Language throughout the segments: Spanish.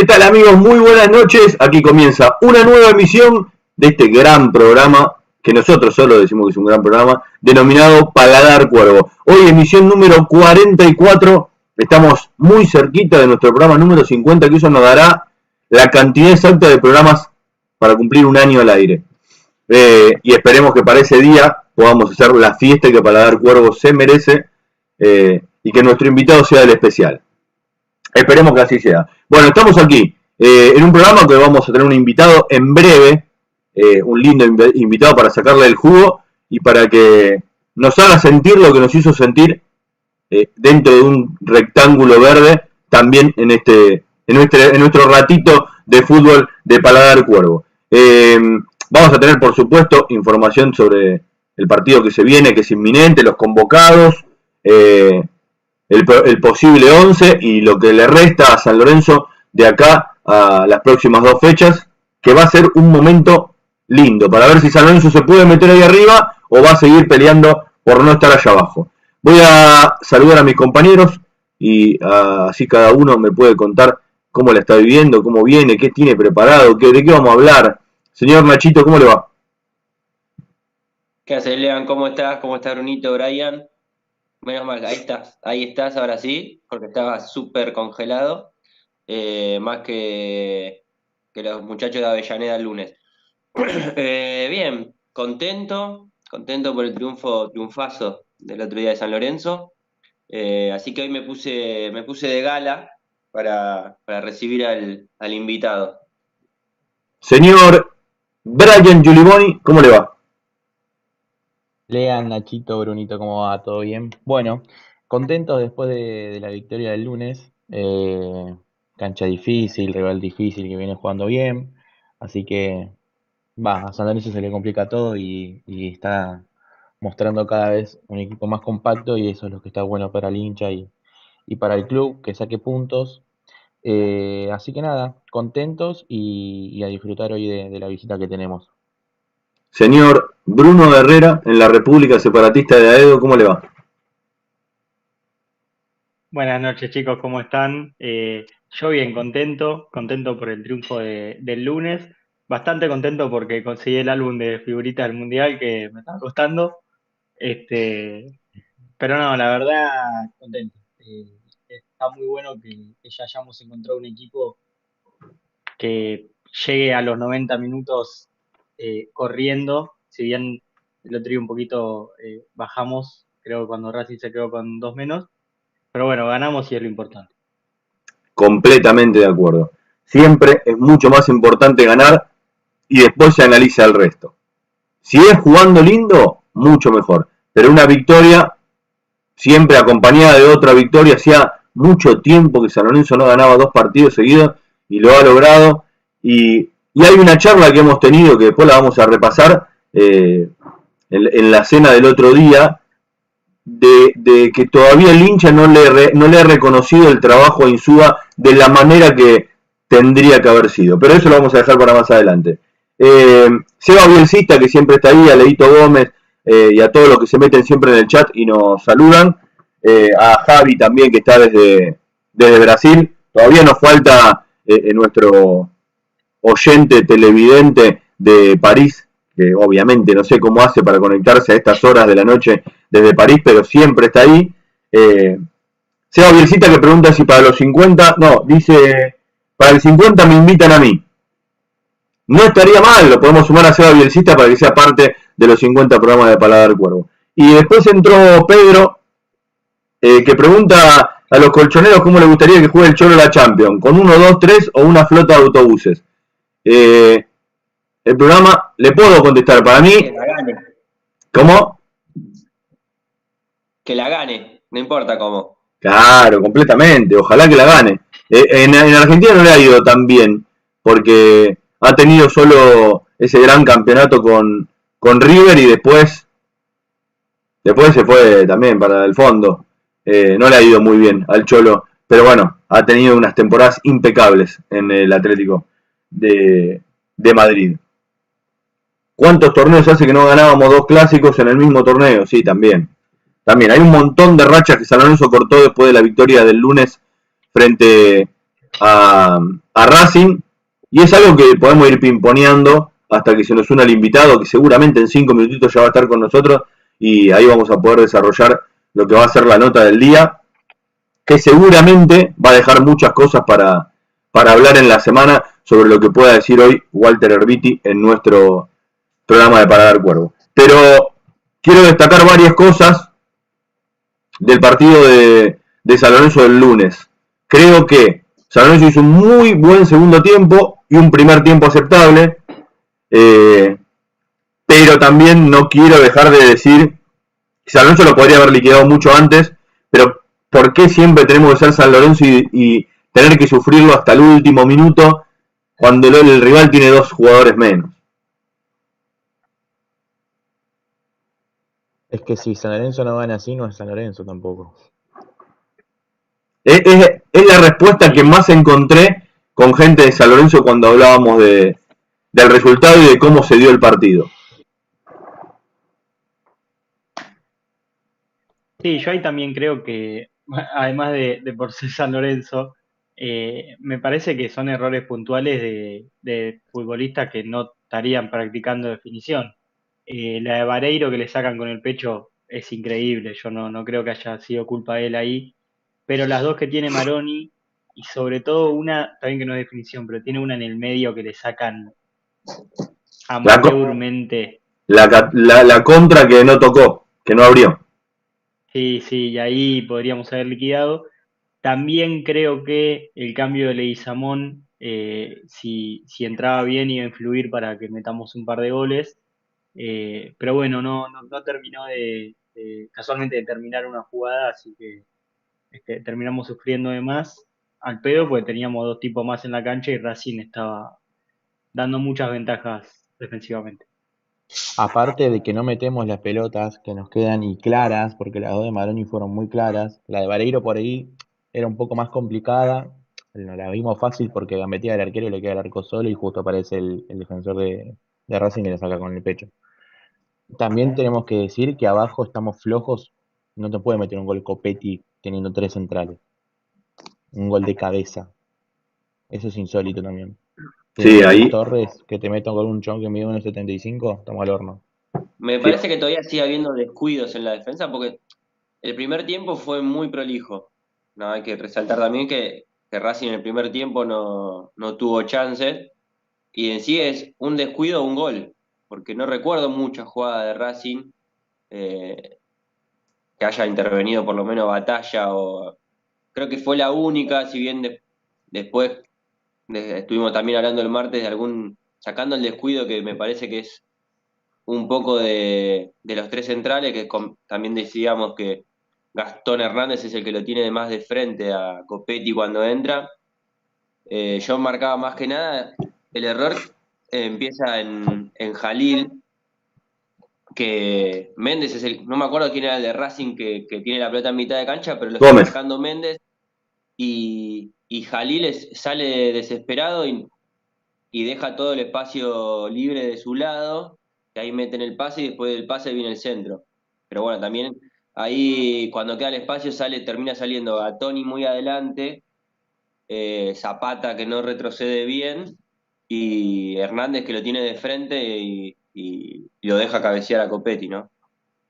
¿Qué tal, amigos? Muy buenas noches. Aquí comienza una nueva emisión de este gran programa, que nosotros solo decimos que es un gran programa, denominado Paladar Cuervo. Hoy emisión número 44, estamos muy cerquita de nuestro programa número 50, que eso nos dará la cantidad exacta de programas para cumplir un año al aire. Y esperemos que para ese día podamos hacer la fiesta que Paladar Cuervo se merece y que nuestro invitado sea el especial. Esperemos que así sea. Bueno, estamos aquí en un programa que vamos a tener un invitado en breve, un lindo invitado para sacarle el jugo y para que nos haga sentir lo que nos hizo sentir dentro de un rectángulo verde, también en nuestro ratito de fútbol de Paladar Cuervo. Vamos a tener, por supuesto, información sobre el partido que se viene, que es inminente, los convocados, el posible 11 y lo que le resta a San Lorenzo de acá a las próximas 2 fechas, que va a ser un momento lindo para ver si San Lorenzo se puede meter ahí arriba o va a seguir peleando por no estar allá abajo. Voy a saludar a mis compañeros y así cada uno me puede contar cómo la está viviendo, cómo viene, qué tiene preparado, de qué vamos a hablar. Señor Nachito, ¿cómo le va? ¿Qué haces, Lean? ¿Cómo estás? ¿Cómo está Brunito, Brian? Menos mal, ahí estás, ahora sí, porque estaba súper congelado, más que los muchachos de Avellaneda el lunes. Bien, contento por el triunfazo del otro día de San Lorenzo, así que hoy me puse de gala para recibir al invitado. Señor Brian Giuliboni, ¿cómo le va? Lean, Nachito, Brunito, ¿cómo va? ¿Todo bien? Bueno, contentos después de la victoria del lunes. Cancha difícil, rival difícil que viene jugando bien. Así que, a San Lorenzo se le complica todo y está mostrando cada vez un equipo más compacto y eso es lo que está bueno para el hincha y para el club, que saque puntos. Así que nada, contentos y a disfrutar hoy de la visita que tenemos. Señor Bruno Herrera, en la República Separatista de Aedo, ¿cómo le va? Buenas noches, chicos, ¿cómo están? Yo bien, contento por el triunfo del lunes, bastante contento porque conseguí el álbum de figuritas del Mundial que me estaba costando, pero no, la verdad, contento. Está muy bueno que ya hayamos encontrado un equipo que llegue a los 90 minutos corriendo, si bien el otro día un poquito bajamos, creo que cuando Racing se quedó con 2 menos. Pero bueno, ganamos y es lo importante. Completamente de acuerdo. Siempre es mucho más importante ganar y después se analiza el resto. Si es jugando lindo, mucho mejor. Pero una victoria, siempre acompañada de otra victoria, hacía mucho tiempo que San Lorenzo no ganaba 2 partidos seguidos y lo ha logrado. Y hay una charla que hemos tenido que después la vamos a repasar en la cena del otro día, de que todavía el hincha no le ha reconocido el trabajo a Insúa de la manera que tendría que haber sido. Pero eso lo vamos a dejar para más adelante. Seba Bielcista, que siempre está ahí, a Leito Gómez y a todos los que se meten siempre en el chat y nos saludan. A Javi también, que está desde Brasil. Todavía nos falta nuestro oyente televidente de París, que obviamente no sé cómo hace para conectarse a estas horas de la noche desde París, pero siempre está ahí. Seba Bielcita, que pregunta si para los 50, no, dice, para el 50 me invitan a mí. No estaría mal, lo podemos sumar a Seba Bielcita para que sea parte de los 50 programas de Paladar Cuervo. Y después entró Pedro, que pregunta a los colchoneros cómo le gustaría que juegue el Cholo la Champions, con 1, 2, 3 o una flota de autobuses. El programa, le puedo contestar, para mí... Que la gane. ¿Cómo? Que la gane, no importa cómo. Claro, completamente, ojalá que la gane. En Argentina no le ha ido tan bien, porque ha tenido solo ese gran campeonato con River y después se fue también para el fondo. No le ha ido muy bien al Cholo, pero bueno, ha tenido unas temporadas impecables en el Atlético de Madrid. ¿Cuántos torneos hace que no ganábamos 2 clásicos en el mismo torneo? Sí, también. Hay un montón de rachas que San Lorenzo cortó después de la victoria del lunes frente a Racing, y es algo que podemos ir pimponeando hasta que se nos una el invitado, que seguramente en 5 minutitos ya va a estar con nosotros, y ahí vamos a poder desarrollar lo que va a ser la nota del día, que seguramente va a dejar muchas cosas para hablar en la semana sobre lo que pueda decir hoy Walter Herbiti en nuestro programa de Paladar Cuervo. Pero quiero destacar varias cosas del partido de San Lorenzo del lunes. Creo que San Lorenzo hizo un muy buen segundo tiempo y un primer tiempo aceptable, pero también no quiero dejar de decir que San Lorenzo lo podría haber liquidado mucho antes, pero ¿por qué siempre tenemos que ser San Lorenzo y tener que sufrirlo hasta el último minuto cuando el rival tiene 2 jugadores menos? Es que si San Lorenzo no gana así, no es San Lorenzo tampoco. Es la respuesta que más encontré con gente de San Lorenzo cuando hablábamos del resultado y de cómo se dio el partido. Sí, yo ahí también creo que, además de por ser San Lorenzo, me parece que son errores puntuales de futbolistas que no estarían practicando definición. La de Vareiro que le sacan con el pecho es increíble, yo no creo que haya sido culpa de él ahí, pero las dos que tiene Maroni, y sobre todo una, también que no es definición, pero tiene una en el medio que le sacan amateurmente. La contra que no tocó, que no abrió. Sí, y ahí podríamos haber liquidado. También creo que el cambio de Leguizamón, si entraba bien, iba a influir para que metamos un par de goles. Pero bueno, no terminó casualmente de terminar una jugada, así que terminamos sufriendo de más al pedo, porque teníamos 2 tipos más en la cancha y Racing estaba dando muchas ventajas defensivamente. Aparte de que no metemos las pelotas que nos quedan y claras, porque las 2 de Maroni fueron muy claras. La de Vareiro por ahí era un poco más complicada. No la vimos fácil porque gambetea al arquero y le queda el arco solo y justo aparece el defensor de Racing y le saca con el pecho. También tenemos que decir que abajo estamos flojos. No te puede meter un gol Copetti teniendo 3 centrales. Un gol de cabeza. Eso es insólito también. Sí, ahí. Torres, que te metan con un chon que mide 1.75, estamos al horno. Me parece que todavía sigue habiendo descuidos en la defensa porque el primer tiempo fue muy prolijo. No, hay que resaltar también que Racing en el primer tiempo no tuvo chances y en sí es un descuido o un gol, porque no recuerdo muchas jugadas de Racing que haya intervenido por lo menos Batalla o creo que fue la única, si bien después estuvimos también hablando el martes de sacando el descuido que me parece que es un poco de los 3 centrales, que también decíamos que Gastón Hernández es el que lo tiene de más de frente a Copetti cuando entra. Yo marcaba más que nada, el error empieza en Jalil, que Méndez no me acuerdo quién era el de Racing que tiene la pelota en mitad de cancha, pero lo está marcando Méndez, y Jalil sale desesperado y deja todo el espacio libre de su lado, que ahí meten el pase y después del pase viene el centro. Pero bueno, también ahí cuando queda el espacio termina saliendo a Toni muy adelante, Zapata que no retrocede bien y Hernández que lo tiene de frente y lo deja cabecear a Copetti, ¿no?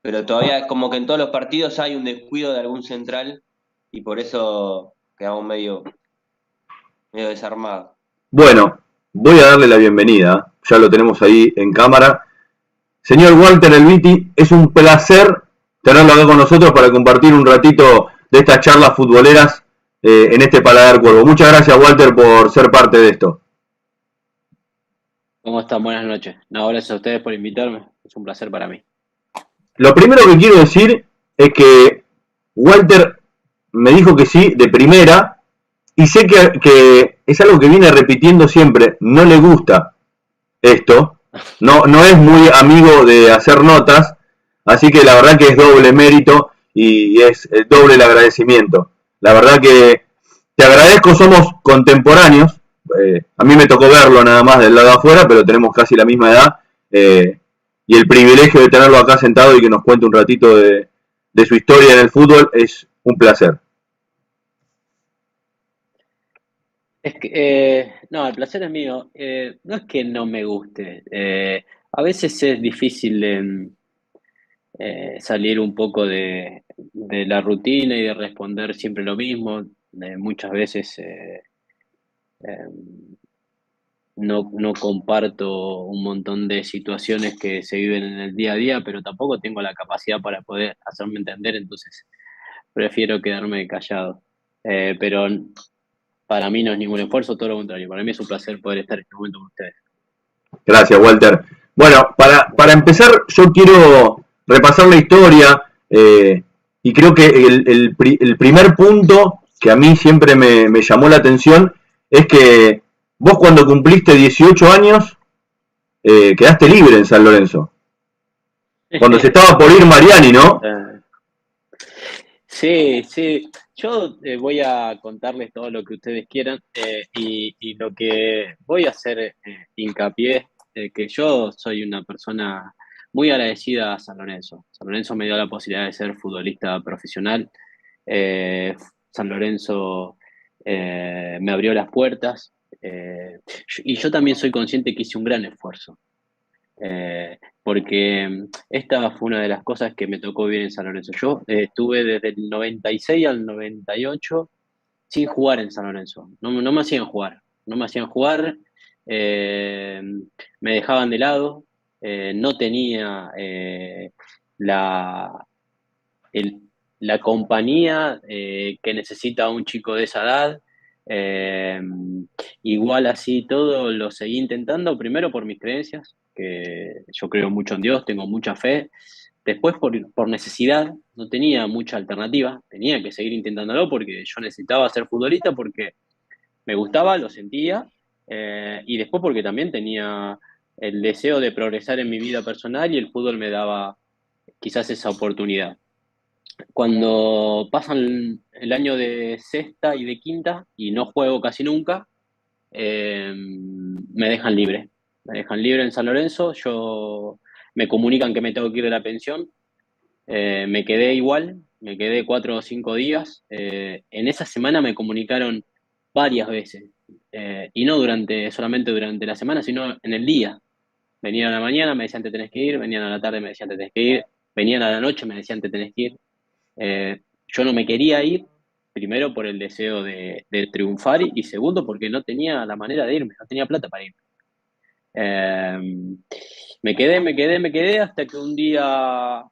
Pero todavía como que en todos los partidos hay un descuido de algún central y por eso quedamos medio desarmados. Bueno, voy a darle la bienvenida, ya lo tenemos ahí en cámara. Señor Walter Herbiti, es un placer tenerlo acá con nosotros para compartir un ratito de estas charlas futboleras en este Paladar Cuervo. Muchas gracias, Walter, por ser parte de esto. ¿Cómo están? Buenas noches. No, gracias a ustedes por invitarme, es un placer para mí. Lo primero que quiero decir es que Walter me dijo que sí, de primera, y sé que es algo que viene repitiendo siempre, no le gusta esto, no es muy amigo de hacer notas, así que la verdad que es doble mérito y es doble el agradecimiento. La verdad que te agradezco, somos contemporáneos, a mí me tocó verlo nada más del lado de afuera, pero tenemos casi la misma edad, y el privilegio de tenerlo acá sentado y que nos cuente un ratito de su historia en el fútbol es un placer. Es que, no, el placer es mío. No es que no me guste. A veces es difícil salir un poco de la rutina y de responder siempre lo mismo. Muchas veces eh, no comparto un montón de situaciones que se viven en el día a día, pero tampoco tengo la capacidad para poder hacerme entender, entonces prefiero quedarme callado. Pero para mí no es ningún esfuerzo, todo lo contrario. Para mí es un placer poder estar en este momento con ustedes. Gracias, Walter. Bueno, para empezar, yo quiero repasar la historia y creo que el primer punto que a mí siempre me llamó la atención es que vos cuando cumpliste 18 años quedaste libre en San Lorenzo. Cuando se estaba por ir Mariani, ¿no? Sí, sí. Yo voy a contarles todo lo que ustedes quieran y lo que voy a hacer hincapié que yo soy una persona muy agradecida a San Lorenzo. San Lorenzo me dio la posibilidad de ser futbolista profesional. Eh, San Lorenzo me abrió las puertas y yo también soy consciente que hice un gran esfuerzo. Porque esta fue una de las cosas que me tocó vivir en San Lorenzo. Yo estuve desde el 96 al 98 sin jugar en San Lorenzo. No me hacían jugar. No me hacían jugar. eh, Me dejaban de lado. No tenía la, el- la compañía que necesita un chico de esa edad. Eh, Igual así todo lo seguí intentando, primero por mis creencias, que yo creo mucho en Dios, tengo mucha fe. Después por necesidad, no tenía mucha alternativa, tenía que seguir intentándolo porque yo necesitaba ser futbolista, porque me gustaba, lo sentía, y después porque también tenía el deseo de progresar en mi vida personal y el fútbol me daba quizás esa oportunidad. Cuando pasan el año de sexta y de quinta y no juego casi nunca, me dejan libre. Me dejan libre en San Lorenzo, me comunican que me tengo que ir de la pensión, me quedé igual, me quedé 4 o 5 días. En esa semana me comunicaron varias veces, y no solamente durante la semana, sino en el día. Venían a la mañana, me decían te tenés que ir, venían a la tarde, me decían te tenés que ir, venían a la noche, me decían te tenés que ir. Yo no me quería ir, primero por el deseo de triunfar y segundo porque no tenía la manera de irme, no tenía plata para irme. Eh, me quedé hasta que un día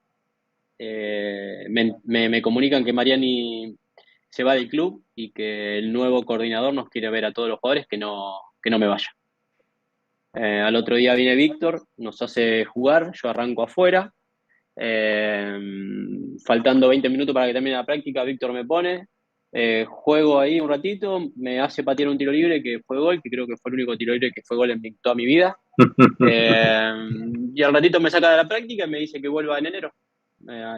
me comunican que Mariani se va del club y que el nuevo coordinador nos quiere ver a todos los jugadores que no me vaya. Al otro día viene Víctor, nos hace jugar, yo arranco afuera. Eh, Faltando 20 minutos para que termine la práctica, Víctor me pone, juego ahí un ratito, me hace patear un tiro libre que fue gol, que creo que fue el único tiro libre que fue gol en toda mi vida. Y al ratito me saca de la práctica y me dice que vuelva en enero.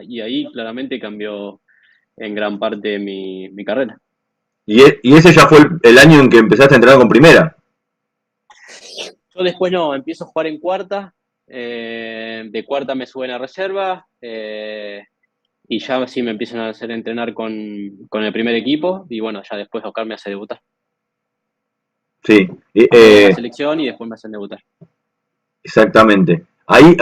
Y ahí claramente cambió en gran parte mi carrera. Y ese ya fue el año en que empezaste a entrenar con primera. Yo después no, empiezo a jugar en cuarta, de cuarta me suben a reserva, y ya sí me empiezan a hacer entrenar con el primer equipo y bueno, ya después Oscar me hace debutar. Sí, Juego en la selección y después me hacen debutar. exactamente. Ahí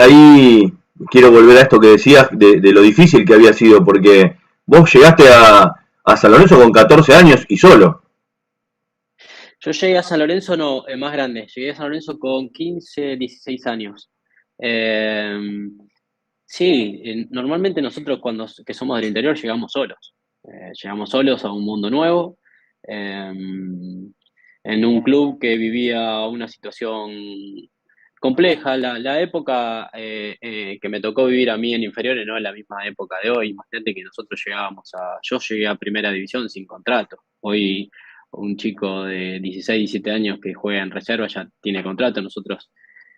quiero volver a esto que decías de lo difícil que había sido, porque vos llegaste a San Lorenzo con 14 años y solo. Yo llegué a San Lorenzo, no, más grande, llegué a San Lorenzo con 15, 16 años. Eh, sí, normalmente nosotros que somos del interior llegamos solos a un mundo nuevo, eh, en un club que vivía una situación compleja. La época que me tocó vivir a mí en inferiores no es la misma época de hoy. Imagínate que yo llegué a primera división sin contrato. Hoy un chico de 16, 17 años que juega en reserva ya tiene contrato. Nosotros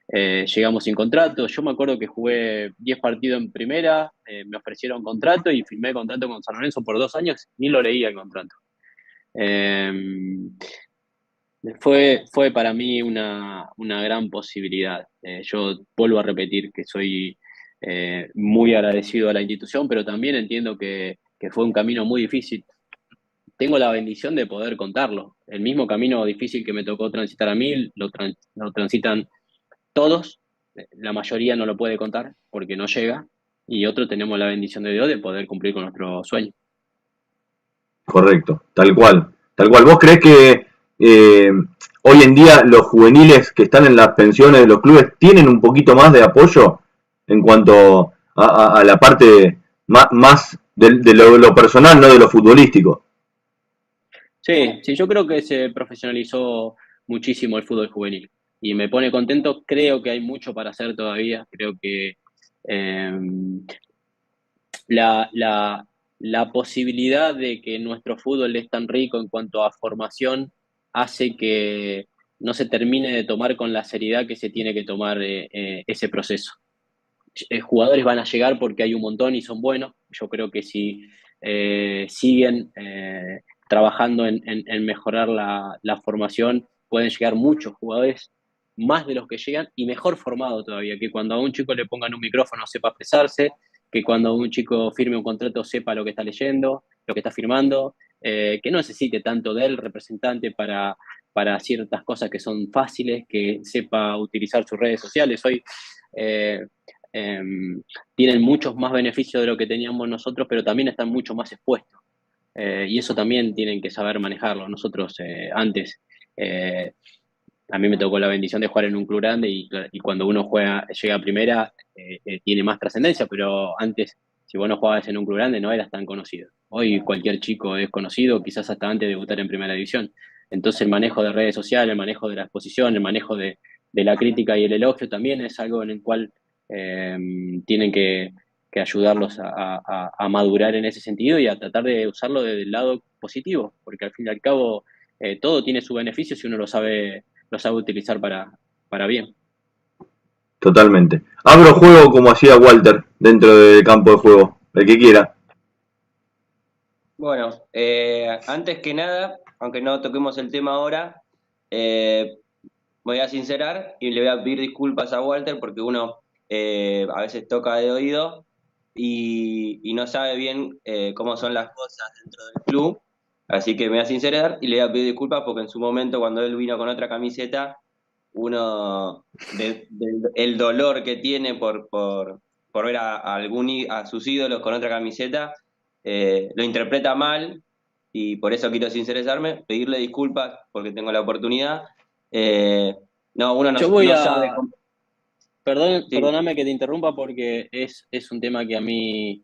llegamos sin contrato. Yo me acuerdo que jugué 10 partidos en primera, me ofrecieron contrato y firmé contrato con San Lorenzo por 2 años, ni lo leía el contrato. Eh, Fue para mí una gran posibilidad. Yo vuelvo a repetir que soy muy agradecido a la institución, pero también entiendo que fue un camino muy difícil. tengo la bendición de poder contarlo. El mismo camino difícil que me tocó transitar a mí, lo transitan todos, la mayoría no lo puede contar porque no llega, y otros tenemos la bendición de Dios de poder cumplir con nuestro sueño. Correcto, tal cual. Tal cual. ¿Vos creés que hoy en día los juveniles que están en las pensiones de los clubes tienen un poquito más de apoyo en cuanto a la parte más de lo personal, no de lo futbolístico? Sí, sí, yo creo que se profesionalizó muchísimo el fútbol juvenil y me pone contento. Creo que hay mucho para hacer todavía. Creo que eh, la, la, la posibilidad de que nuestro fútbol es tan rico en cuanto a formación hace que no se termine de tomar con la seriedad que se tiene que tomar ese proceso. Jugadores van a llegar porque hay un montón y son buenos. Yo creo que si siguen trabajando en mejorar la formación, pueden llegar muchos jugadores, más de los que llegan y mejor formado todavía, que cuando a un chico le pongan un micrófono sepa expresarse, que cuando un chico firme un contrato sepa lo que está leyendo, lo que está firmando, que no necesite tanto del representante para ciertas cosas que son fáciles, que sepa utilizar sus redes sociales. Hoy eh, eh, tienen muchos más beneficios de lo que teníamos nosotros, pero también están mucho más expuestos. Y eso también tienen que saber manejarlo. Nosotros antes, eh, a mí me tocó la bendición de jugar en un club grande y cuando uno llega a primera, tiene más trascendencia, pero antes, si vos no jugabas en un club grande, no eras tan conocido. Hoy cualquier chico es conocido, quizás hasta antes de debutar en primera división. Entonces el manejo de redes sociales, el manejo de la exposición, el manejo de la crítica y el elogio también es algo en el cual eh, tienen que ayudarlos a madurar en ese sentido y a tratar de usarlo desde el lado positivo, porque al fin y al cabo todo tiene su beneficio si uno lo sabe utilizar para bien. Totalmente. Abro juego como hacía Walter dentro del campo de juego, el que quiera. Bueno, antes que nada, aunque no toquemos el tema ahora, me voy a sincerar y le voy a pedir disculpas a Walter porque uno a veces toca de oído y no sabe bien cómo son las cosas dentro del club. Así que me voy a sincerar y le voy a pedir disculpas porque en su momento cuando él vino con otra camiseta, uno el dolor que tiene por ver a sus ídolos con otra camiseta, lo interpreta mal y por eso quiero sincerizarme, pedirle disculpas porque tengo la oportunidad. Eh, no, uno Yo voy no sabe a, cómo. Sí, perdóname que te interrumpa porque es un tema que a mí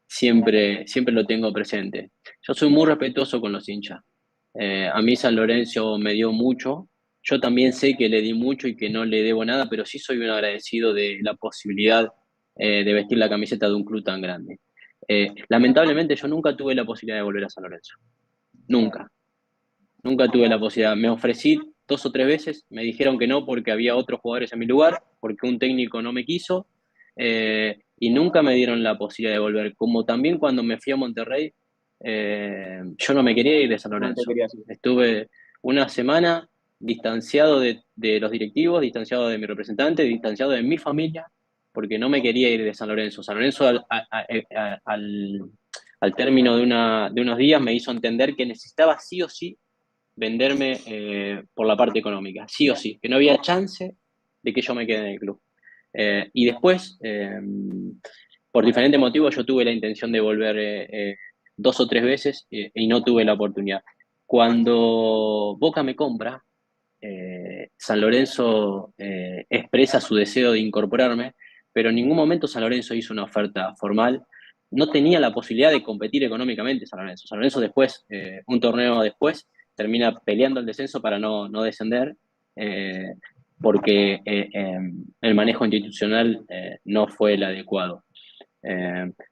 siempre lo tengo presente. Yo soy muy respetuoso con los hinchas. A mí San Lorenzo me dio mucho. Yo también sé que le di mucho y que no le debo nada, pero sí soy un agradecido de la posibilidad de vestir la camiseta de un club tan grande. Lamentablemente yo nunca tuve la posibilidad de volver a San Lorenzo. Nunca. Nunca tuve la posibilidad. Me ofrecí 2 o 3 veces, me dijeron que no porque había otros jugadores en mi lugar, porque un técnico no me quiso, y nunca me dieron la posibilidad de volver. Como también cuando me fui a Monterrey, yo no me quería ir de San no te Lorenzo. quería decir. Estuve una semana distanciado de los directivos, distanciado de mi representante, distanciado de mi familia, porque no me quería ir de San Lorenzo. San Lorenzo al término de unos días me hizo entender que necesitaba sí o sí venderme por la parte económica, sí o sí, que no había chance de que yo me quede en el club. Y después, por diferentes motivos, yo tuve la intención de volver 2 o 3 veces y no tuve la oportunidad. Cuando Boca me compra, San Lorenzo expresa su deseo de incorporarme, pero en ningún momento San Lorenzo hizo una oferta formal. No tenía la posibilidad de competir económicamente San Lorenzo. San Lorenzo después, un torneo después, termina peleando el descenso para no descender, eh, porque el manejo institucional no fue el adecuado.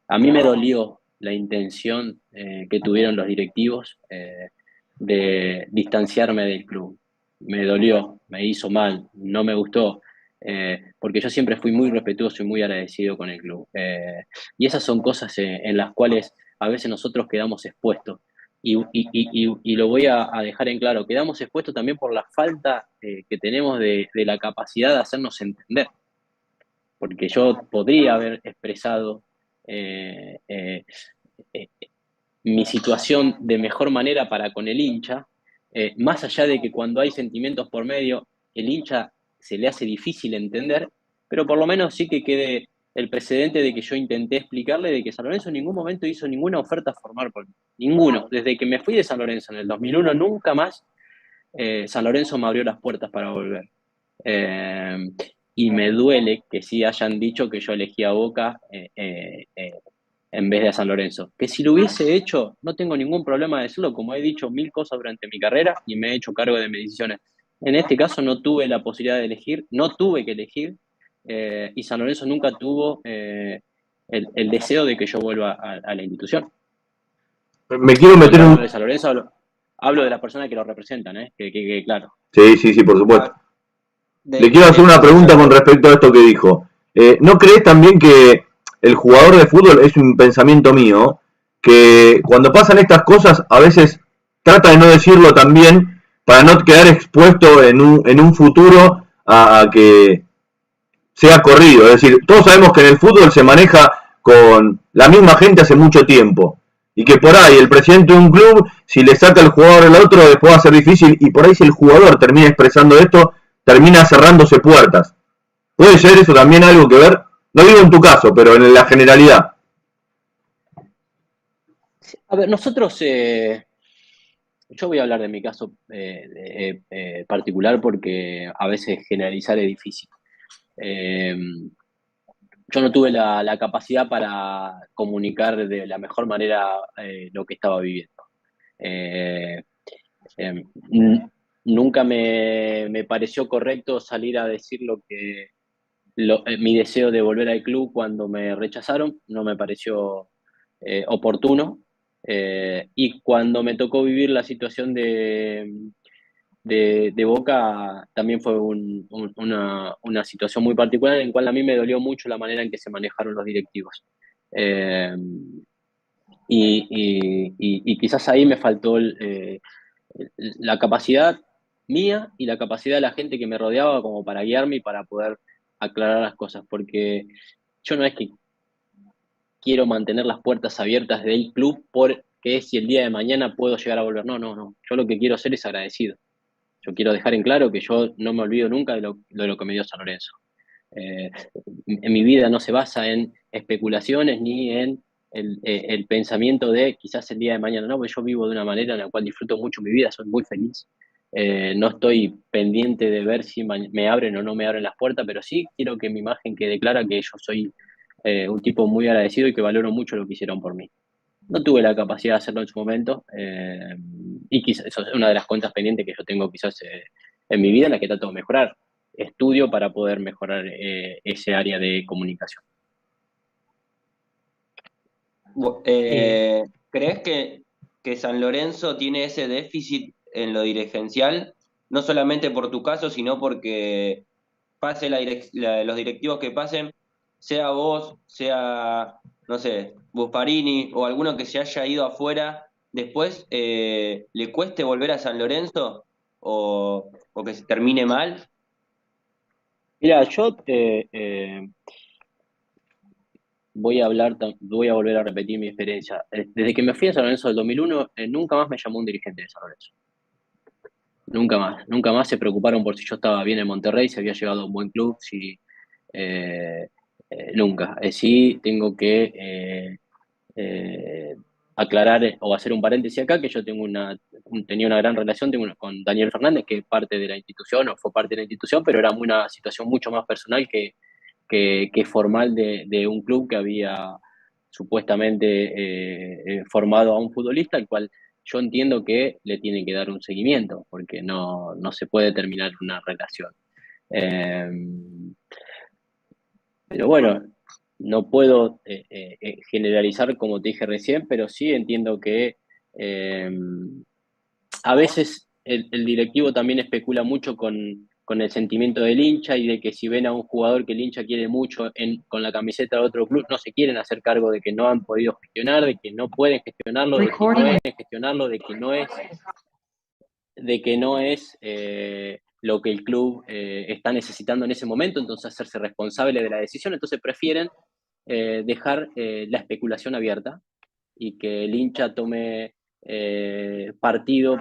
A mí me dolió la intención que tuvieron los directivos de distanciarme del club. Me dolió, me hizo mal, no me gustó, porque yo siempre fui muy respetuoso y muy agradecido con el club. Y esas son cosas en las cuales a veces nosotros quedamos expuestos. Y lo voy a dejar en claro, quedamos expuestos también por la falta que tenemos de la capacidad de hacernos entender, porque yo podría haber expresado eh, eh, eh, mi situación de mejor manera para con el hincha, más allá de que cuando hay sentimientos por medio, el hincha se le hace difícil entender, pero por lo menos sí que quede el precedente de que yo intenté explicarle de que San Lorenzo en ningún momento hizo ninguna oferta formal por mí. Ninguno. Desde que me fui de San Lorenzo en el 2001, nunca más San Lorenzo me abrió las puertas para volver. Y me duele que sí hayan dicho que yo elegí a Boca en vez de a San Lorenzo. Que si lo hubiese hecho, no tengo ningún problema de decirlo, como he dicho mil cosas durante mi carrera y me he hecho cargo de mis decisiones. En este caso no tuve la posibilidad de elegir, no tuve que elegir, y San Lorenzo nunca tuvo el deseo de que yo vuelva a la institución. Me quiero meter Hablo un... de San Lorenzo, hablo de las personas que lo representan, que claro. Sí, por supuesto. De- Le quiero hacer una pregunta con respecto a esto que dijo. ¿No crees también que el jugador de fútbol, es un pensamiento mío, que cuando pasan estas cosas a veces trata de no decirlo también para no quedar expuesto en un futuro a que sea corrido? Es decir, todos sabemos que en el fútbol se maneja con la misma gente hace mucho tiempo. Y que por ahí el presidente de un club, si le saca el jugador al otro, después va a ser difícil. Y por ahí si el jugador termina expresando esto, termina cerrándose puertas. ¿Puede ser eso también algo que ver? No digo en tu caso, pero en la generalidad. A ver, nosotros, yo voy a hablar de mi caso particular porque a veces generalizar es difícil. Eh, yo no tuve la capacidad para comunicar de la mejor manera lo que estaba viviendo. Eh, eh, Nunca me pareció correcto salir a decir mi deseo de volver al club cuando me rechazaron, no me pareció oportuno. Y cuando me tocó vivir la situación de Boca, también fue una situación muy particular en la cual a mí me dolió mucho la manera en que se manejaron los directivos. Eh, y quizás ahí me faltó la capacidad mía y la capacidad de la gente que me rodeaba como para guiarme y para poder aclarar las cosas, porque yo no es que quiero mantener las puertas abiertas del club porque si el día de mañana puedo llegar a volver. No. Yo lo que quiero hacer es agradecido. Yo quiero dejar en claro que yo no me olvido nunca de lo que me dio San Lorenzo. Eh, en mi vida no se basa en especulaciones ni en el pensamiento de quizás el día de mañana. No, porque yo vivo de una manera en la cual disfruto mucho mi vida, soy muy feliz. No estoy pendiente de ver si me abren o no me abren las puertas, pero sí quiero que mi imagen quede clara que yo soy un tipo muy agradecido y que valoro mucho lo que hicieron por mí. No tuve la capacidad de hacerlo en su momento, y quizás eso es una de las cuentas pendientes que yo tengo quizás en mi vida en la que trato de mejorar. Estudio para poder mejorar ese área de comunicación. ¿Crees que San Lorenzo tiene ese déficit en lo dirigencial? No solamente por tu caso, sino porque pase los directivos que pasen, sea vos, sea, no sé, Buffarini o alguno que se haya ido afuera, después le cueste volver a San Lorenzo o que se termine mal. Mira, yo voy a volver a repetir mi experiencia. Desde que me fui a San Lorenzo del 2001, nunca más me llamó un dirigente de San Lorenzo. Nunca más se preocuparon por si yo estaba bien en Monterrey, si había llegado a un buen club, eh, nunca. Sí tengo que aclarar o hacer un paréntesis acá, que yo tenía una gran relación con Daniel Fernández, que es parte de la institución, o fue parte de la institución, pero era una situación mucho más personal que formal de un club que había supuestamente formado a un futbolista, al cual yo entiendo que le tienen que dar un seguimiento, porque no se puede terminar una relación. Eh, pero bueno, no puedo generalizar como te dije recién, pero sí entiendo que eh, a veces el directivo también especula mucho con el sentimiento del hincha y de que si ven a un jugador que el hincha quiere mucho con la camiseta de otro club, no se quieren hacer cargo de que no han podido gestionar, de que no pueden gestionarlo, de que no pueden gestionarlo, de que no es lo que el club está necesitando en ese momento, entonces hacerse responsable de la decisión, entonces prefieren dejar la especulación abierta y que el hincha tome partido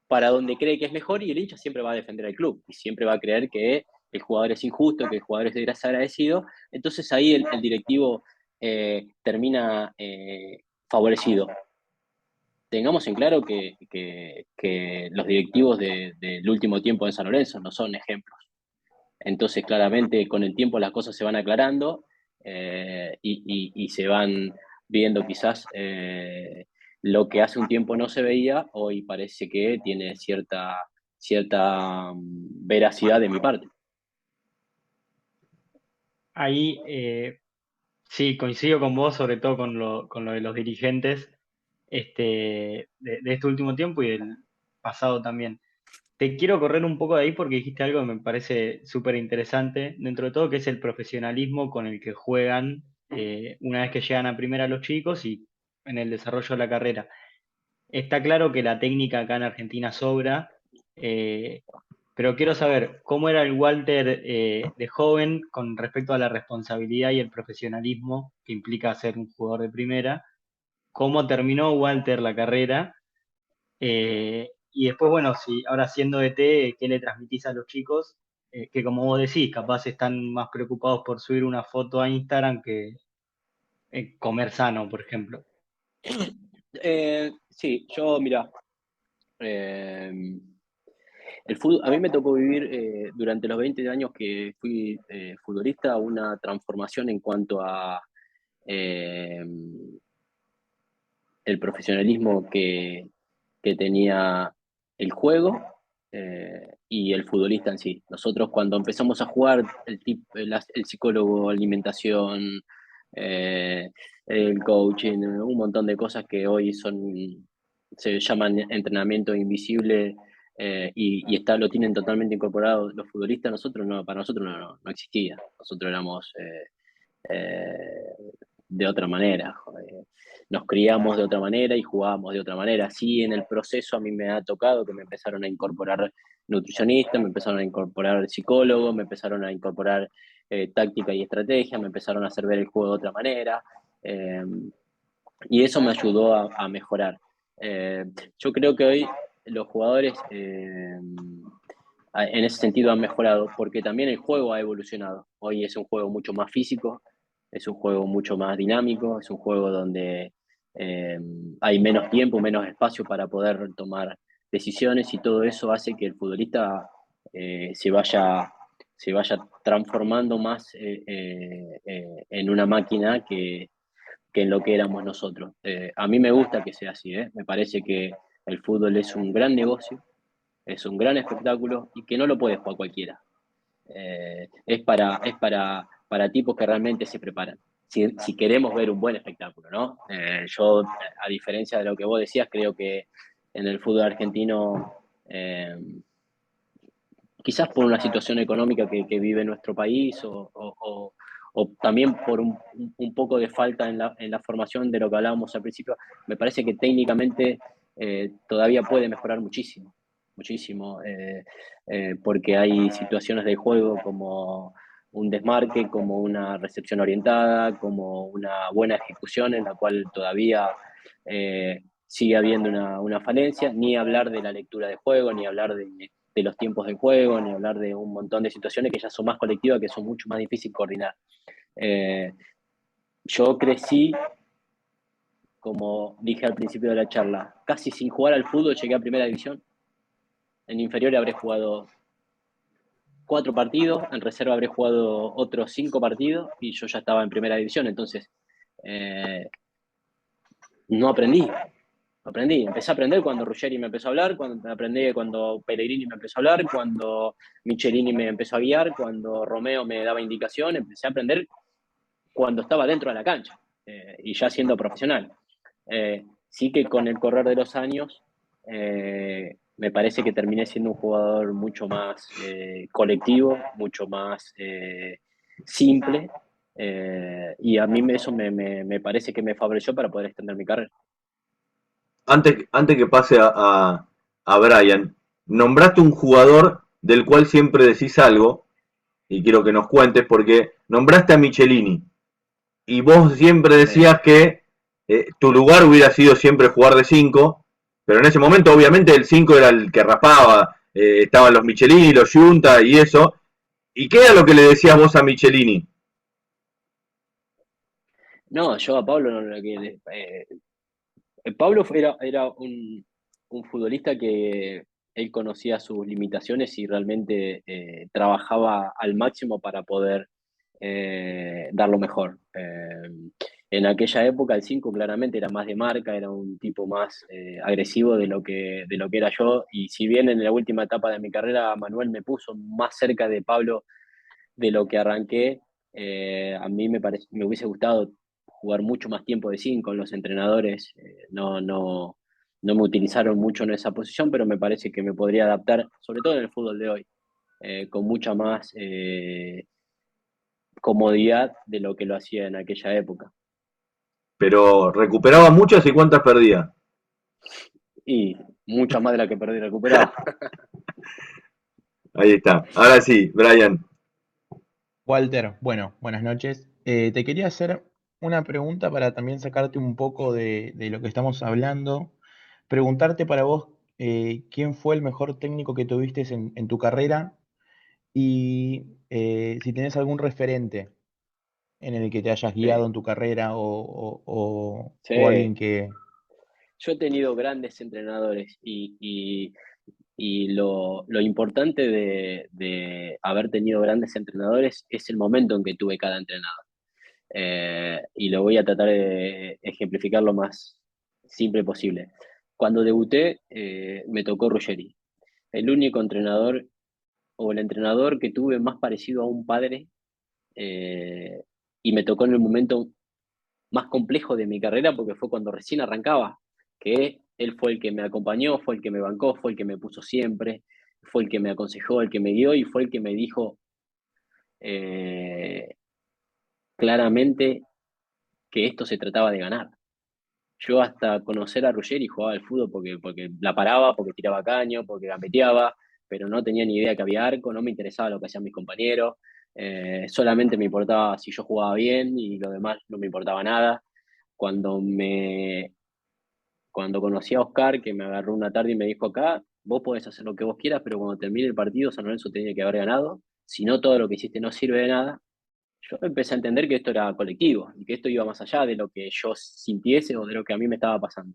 para donde cree que es mejor, y el hincha siempre va a defender al club y siempre va a creer que el jugador es injusto, que el jugador es desagradecido. Entonces ahí el directivo termina favorecido. Tengamos en claro que los directivos del último tiempo en San Lorenzo no son ejemplos. Entonces, claramente, con el tiempo las cosas se van aclarando y se van viendo quizás lo que hace un tiempo no se veía, hoy parece que tiene cierta veracidad de mi parte. Ahí sí, coincido con vos, sobre todo con lo de los dirigentes de este último tiempo y del pasado también. Te quiero correr un poco de ahí porque dijiste algo que me parece súper interesante, dentro de todo, que es el profesionalismo con el que juegan una vez que llegan a primera los chicos y en el desarrollo de la carrera. Está claro que la técnica acá en Argentina sobra, pero quiero saber cómo era el Walter de joven con respecto a la responsabilidad y el profesionalismo que implica ser un jugador de primera, cómo terminó Walter la carrera, y después, bueno, si ahora siendo DT, ¿qué le transmitís a los chicos? Que como vos decís, capaz están más preocupados por subir una foto a Instagram que comer sano, por ejemplo. Sí, yo, mira, el fútbol, a mí me tocó vivir durante los 20 años que fui futbolista una transformación en cuanto a el profesionalismo que tenía el juego y el futbolista en sí. Nosotros cuando empezamos a jugar, el psicólogo, alimentación, el coaching, un montón de cosas que hoy se llaman entrenamiento invisible y lo tienen totalmente incorporado los futbolistas. Para nosotros no existía. Nosotros éramos de otra manera. Nos criamos de otra manera y jugábamos de otra manera. Sí, en el proceso a mí me ha tocado que me empezaron a incorporar nutricionistas, me empezaron a incorporar psicólogos, me empezaron a incorporar táctica y estrategia, me empezaron a hacer ver el juego de otra manera. Y eso me ayudó a mejorar. Yo creo que hoy los jugadores en ese sentido han mejorado porque también el juego ha evolucionado. Hoy es un juego mucho más físico, es un juego mucho más dinámico, es un juego donde hay menos tiempo, menos espacio para poder tomar decisiones y todo eso hace que el futbolista se vaya transformando más en una máquina que en lo que éramos nosotros. A mí me gusta que sea así, me parece que el fútbol es un gran negocio, es un gran espectáculo y que no lo puede jugar cualquiera. Es para tipos que realmente se preparan. Si queremos ver un buen espectáculo, ¿no? Yo, a diferencia de lo que vos decías, creo que en el fútbol argentino, quizás por una situación económica que vive nuestro país o también por un poco de falta en la formación de lo que hablábamos al principio, me parece que técnicamente todavía puede mejorar muchísimo, muchísimo, porque hay situaciones del juego como un desmarque, como una recepción orientada, como una buena ejecución en la cual todavía sigue habiendo una falencia, ni hablar de la lectura de juego, ni hablar de los tiempos de juego, ni hablar de un montón de situaciones que ya son más colectivas, que son mucho más difíciles de coordinar. Yo crecí, como dije al principio de la charla, casi sin jugar al fútbol llegué a primera división. En inferior habré jugado 4 partidos, en reserva habré jugado otros 5 partidos y yo ya estaba en primera división, entonces no aprendí. Empecé a aprender cuando Ruggeri me empezó a hablar, cuando Pellegrini me empezó a hablar, cuando Michelini me empezó a guiar, cuando Romeo me daba indicación, empecé a aprender cuando estaba dentro de la cancha y ya siendo profesional. Sí que con el correr de los años me parece que terminé siendo un jugador mucho más colectivo, mucho más simple y a mí eso me parece que me favoreció para poder extender mi carrera. Antes que pase a Brian, nombraste un jugador del cual siempre decís algo, y quiero que nos cuentes, porque nombraste a Michelini, y vos siempre decías que Tu lugar hubiera sido siempre jugar de 5, pero en ese momento obviamente el 5 era el que raspaba, estaban los Michelini, los Giunta y eso. ¿Y qué era lo que le decías vos a Michelini? No, yo a Pablo no lo que Pablo era un futbolista que él conocía sus limitaciones y realmente trabajaba al máximo para poder dar lo mejor. En aquella época el 5 claramente era más de marca, era un tipo más agresivo de lo que era yo, y si bien en la última etapa de mi carrera Manuel me puso más cerca de Pablo de lo que arranqué, a mí me hubiese gustado jugar mucho más tiempo de 5 en los entrenadores. No me utilizaron mucho en esa posición, pero me parece que me podría adaptar, sobre todo en el fútbol de hoy, con mucha más comodidad de lo que lo hacía en aquella época. Pero recuperaba muchas y cuántas perdía. Y mucha más de la que perdí recuperaba. Ahí está. Ahora sí, Brian. Walter, bueno, buenas noches. Te quería hacer una pregunta para también sacarte un poco de lo que estamos hablando. Preguntarte para vos, ¿quién fue el mejor técnico que tuviste en tu carrera? Y si tenés algún referente en el que te hayas guiado Sí, en tu carrera o alguien sí. que... Yo he tenido grandes entrenadores y lo importante de haber tenido grandes entrenadores es el momento en que tuve cada entrenador. Y lo voy a tratar de ejemplificar lo más simple posible. Cuando debuté, me tocó Ruggeri, el único entrenador o el entrenador que tuve más parecido a un padre, eh, y me tocó en el momento más complejo de mi carrera porque fue cuando recién arrancaba, que él fue el que me acompañó, fue el que me bancó, fue el que me puso siempre, fue el que me aconsejó, el que me guió y fue el que me dijo eh, claramente que esto se trataba de ganar. Yo hasta conocer a Ruggeri jugaba al fútbol porque la paraba, porque tiraba caño, porque gambeteaba, pero no tenía ni idea que había arco, no me interesaba lo que hacían mis compañeros, solamente me importaba si yo jugaba bien y lo demás no me importaba nada. Cuando me Cuando conocí a Oscar, que me agarró una tarde y me dijo acá, vos podés hacer lo que vos quieras, pero cuando termine el partido, San Lorenzo tiene que haber ganado. Si no, todo lo que hiciste no sirve de nada. Yo empecé a entender que esto era colectivo y que esto iba más allá de lo que yo sintiese o de lo que a mí me estaba pasando.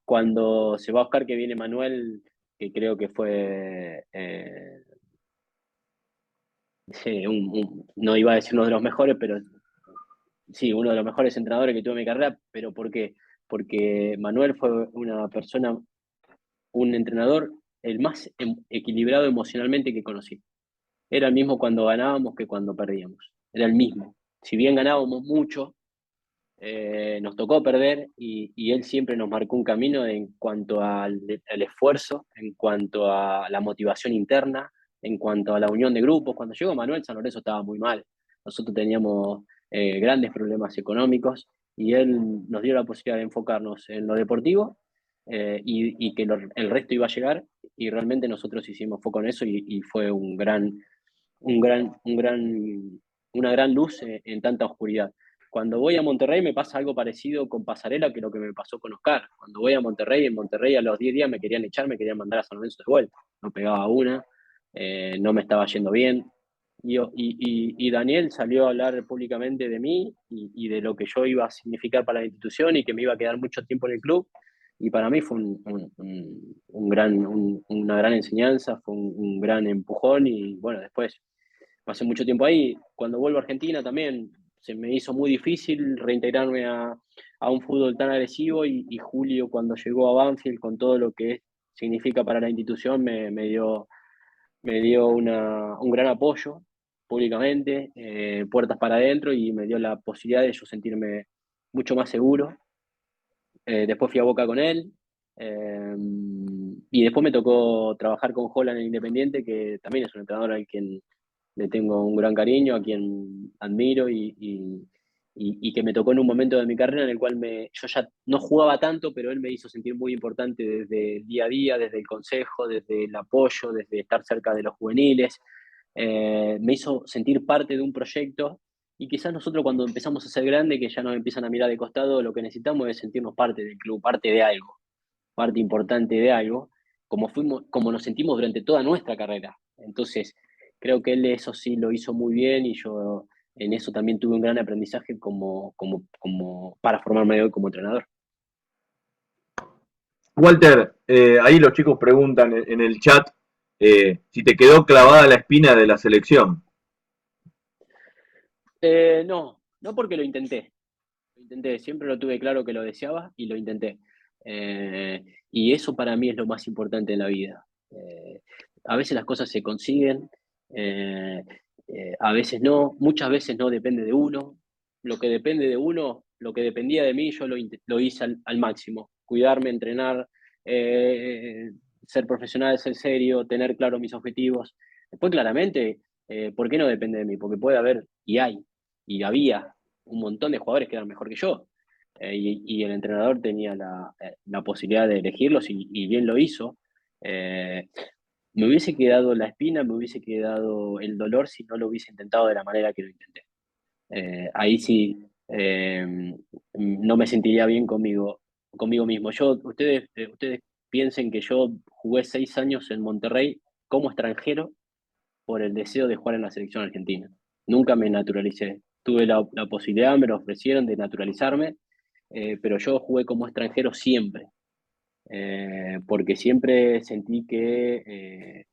Cuando se va Oscar, que viene Manuel, que creo que fue, sí, no iba a decir uno de los mejores, pero sí, uno de los mejores entrenadores que tuve en mi carrera. ¿Pero por qué? Porque Manuel fue una persona, un entrenador, el más equilibrado emocionalmente que conocí. Era el mismo cuando ganábamos que cuando perdíamos. Era el mismo. Si bien ganábamos mucho, nos tocó perder y él siempre nos marcó un camino en cuanto al esfuerzo, en cuanto a la motivación interna, en cuanto a la unión de grupos. Cuando llegó Manuel, San Lorenzo estaba muy mal. Nosotros teníamos grandes problemas económicos y él nos dio la posibilidad de enfocarnos en lo deportivo, y que el resto iba a llegar, y realmente nosotros hicimos foco en eso y fue una gran luz en tanta oscuridad. Cuando voy a Monterrey me pasa algo parecido con Pasarela que lo que me pasó con Oscar. Cuando voy a Monterrey, en Monterrey a los 10 días me querían echar, me querían mandar a San Lorenzo de vuelta. No pegaba una, no me estaba yendo bien. Y Daniel salió a hablar públicamente de mí y de lo que yo iba a significar para la institución y que me iba a quedar mucho tiempo en el club. Y para mí fue una gran enseñanza, fue un gran empujón y bueno, después pasé mucho tiempo ahí. Cuando vuelvo a Argentina también se me hizo muy difícil reintegrarme a un fútbol tan agresivo y Julio cuando llegó a Banfield con todo lo que significa para la institución me dio un gran apoyo públicamente, puertas para adentro y me dio la posibilidad de yo sentirme mucho más seguro. Después fui a Boca con él. eh, y después me tocó trabajar con Holland en Independiente, que también es un entrenador al quien le tengo un gran cariño, a quien admiro y que me tocó en un momento de mi carrera en el cual yo ya no jugaba tanto, pero él me hizo sentir muy importante desde el día a día, desde el consejo, desde el apoyo, desde estar cerca de los juveniles. Me hizo sentir parte de un proyecto Y quizás nosotros cuando empezamos a ser grandes, que ya nos empiezan a mirar de costado, lo que necesitamos es sentirnos parte del club, parte de algo, parte importante de algo, como nos sentimos durante toda nuestra carrera. Entonces, creo que él eso sí lo hizo muy bien y yo en eso también tuve un gran aprendizaje para formarme hoy como entrenador. Walter, ahí los chicos preguntan en el chat si te quedó clavada la espina de la selección. No porque lo intenté. Siempre lo tuve claro que lo deseaba y lo intenté. Y eso para mí es lo más importante en la vida. A veces las cosas se consiguen, eh, a veces no, muchas veces no depende de uno. Lo que depende de uno, lo que dependía de mí, yo lo hice al máximo. Cuidarme, entrenar, eh, ser profesional, ser serio, tener claro mis objetivos. Después, claramente, ¿por qué no depende de mí? Porque puede haber, y hay, y había un montón de jugadores que eran mejor que yo. Y el entrenador tenía la posibilidad de elegirlos y bien lo hizo. Eh, Me hubiese quedado la espina, me hubiese quedado el dolor si no lo hubiese intentado de la manera que lo intenté. Ahí sí no me sentiría bien conmigo mismo. Ustedes piensen que yo jugué 6 años en Monterrey como extranjero por el deseo de jugar en la selección argentina. Nunca me naturalicé. Tuve la posibilidad, me lo ofrecieron de naturalizarme, pero yo jugué como extranjero siempre, porque siempre sentí que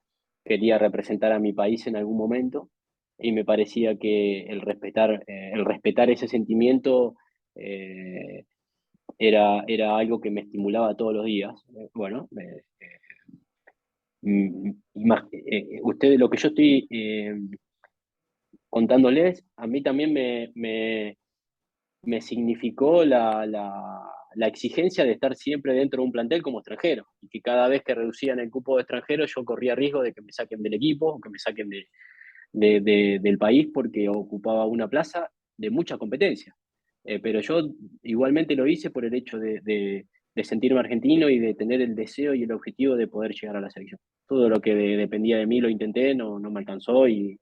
quería representar a mi país en algún momento y me parecía que el respetar ese sentimiento eh, era algo que me estimulaba todos los días. Bueno, ustedes, lo que yo estoy contándoles, a mí también me significó la exigencia de estar siempre dentro de un plantel como extranjero, y que cada vez que reducían el cupo de extranjeros yo corría riesgo de que me saquen del equipo, o que me saquen del país porque ocupaba una plaza de mucha competencia. Pero yo igualmente lo hice por el hecho de sentirme argentino y de tener el deseo y el objetivo de poder llegar a la selección. Todo lo que dependía de mí lo intenté, no me alcanzó y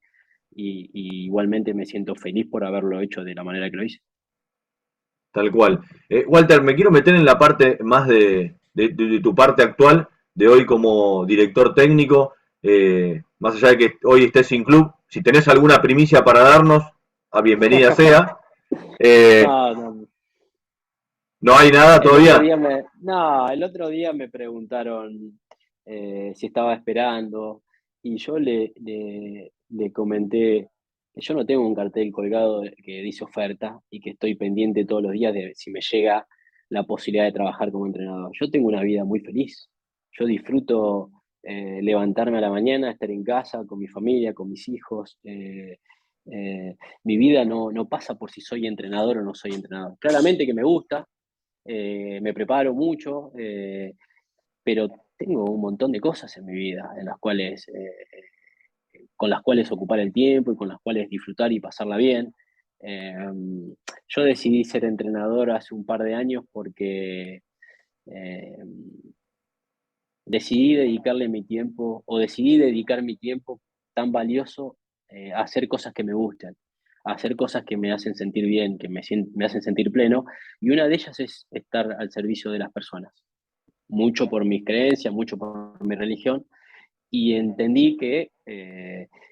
igualmente me siento feliz por haberlo hecho de la manera que lo hice. Tal cual. Walter, me quiero meter en la parte más de tu parte actual, de hoy como director técnico, más allá de que hoy estés sin club, si tenés alguna primicia para darnos, a bienvenida sea. Eh, No, no. ¿No hay nada todavía? El otro día me preguntaron si estaba esperando y yo le comenté que yo no tengo un cartel colgado que dice oferta y que estoy pendiente todos los días de si me llega la posibilidad de trabajar como entrenador. Yo tengo una vida muy feliz. Yo disfruto levantarme a la mañana, estar en casa con mi familia, con mis hijos. Mi vida no pasa por si soy entrenador o no soy entrenador. Claramente que me gusta, me preparo mucho, pero tengo un montón de cosas en mi vida con las cuales ocupar el tiempo y con las cuales disfrutar y pasarla bien. Eh, yo decidí ser entrenador hace un par de años porque eh, decidí dedicar mi tiempo tan valioso a hacer cosas que me gustan, a hacer cosas que me hacen sentir bien, me hacen sentir pleno, y una de ellas es estar al servicio de las personas, mucho por mis creencias, mucho por mi religión, y entendí que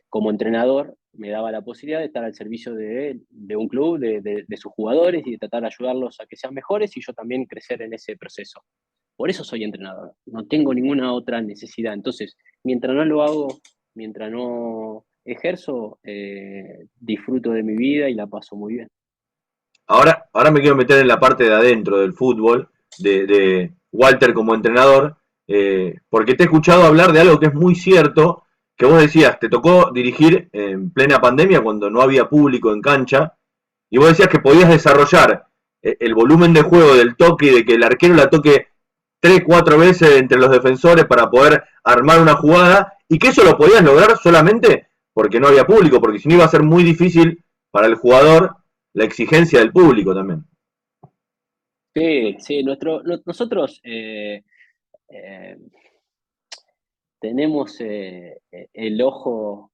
como entrenador me daba la posibilidad de estar al servicio de un club, de sus jugadores y de tratar de ayudarlos a que sean mejores y yo también crecer en ese proceso. Por eso soy entrenador, no tengo ninguna otra necesidad. Entonces, mientras no lo hago, mientras no ejerzo, disfruto de mi vida y la paso muy bien. Ahora me quiero meter en la parte de adentro del fútbol, de Walter como entrenador, porque te he escuchado hablar de algo que es muy cierto, que vos decías, te tocó dirigir en plena pandemia cuando no había público en cancha, y vos decías que podías desarrollar el volumen de juego del toque y de que el arquero la toque 3, 4 veces entre los defensores para poder armar una jugada, y que eso lo podías lograr solamente porque no había público, porque si no iba a ser muy difícil para el jugador la exigencia del público también. Sí, sí, nosotros eh, tenemos el ojo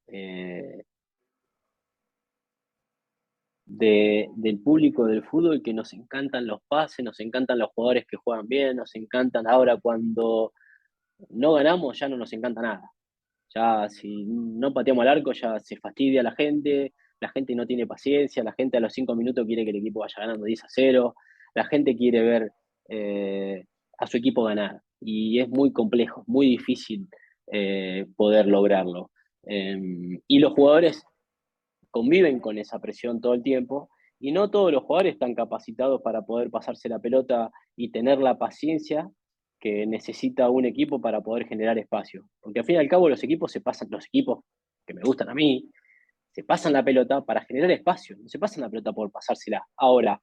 del público del fútbol, que nos encantan los pases, nos encantan los jugadores que juegan bien, nos encantan. Ahora cuando no ganamos ya no nos encanta nada. Ya si no pateamos al arco ya se fastidia la gente no tiene paciencia, la gente a los 5 minutos quiere que el equipo vaya ganando 10-0, la gente quiere ver a su equipo ganar y es muy complejo, muy difícil poder lograrlo. Y los jugadores conviven con esa presión todo el tiempo y no todos los jugadores están capacitados para poder pasarse la pelota y tener la paciencia que necesita un equipo para poder generar espacio. Porque al fin y al cabo los equipos que me gustan a mí, se pasan la pelota para generar espacio, no se pasan la pelota por pasársela. Ahora,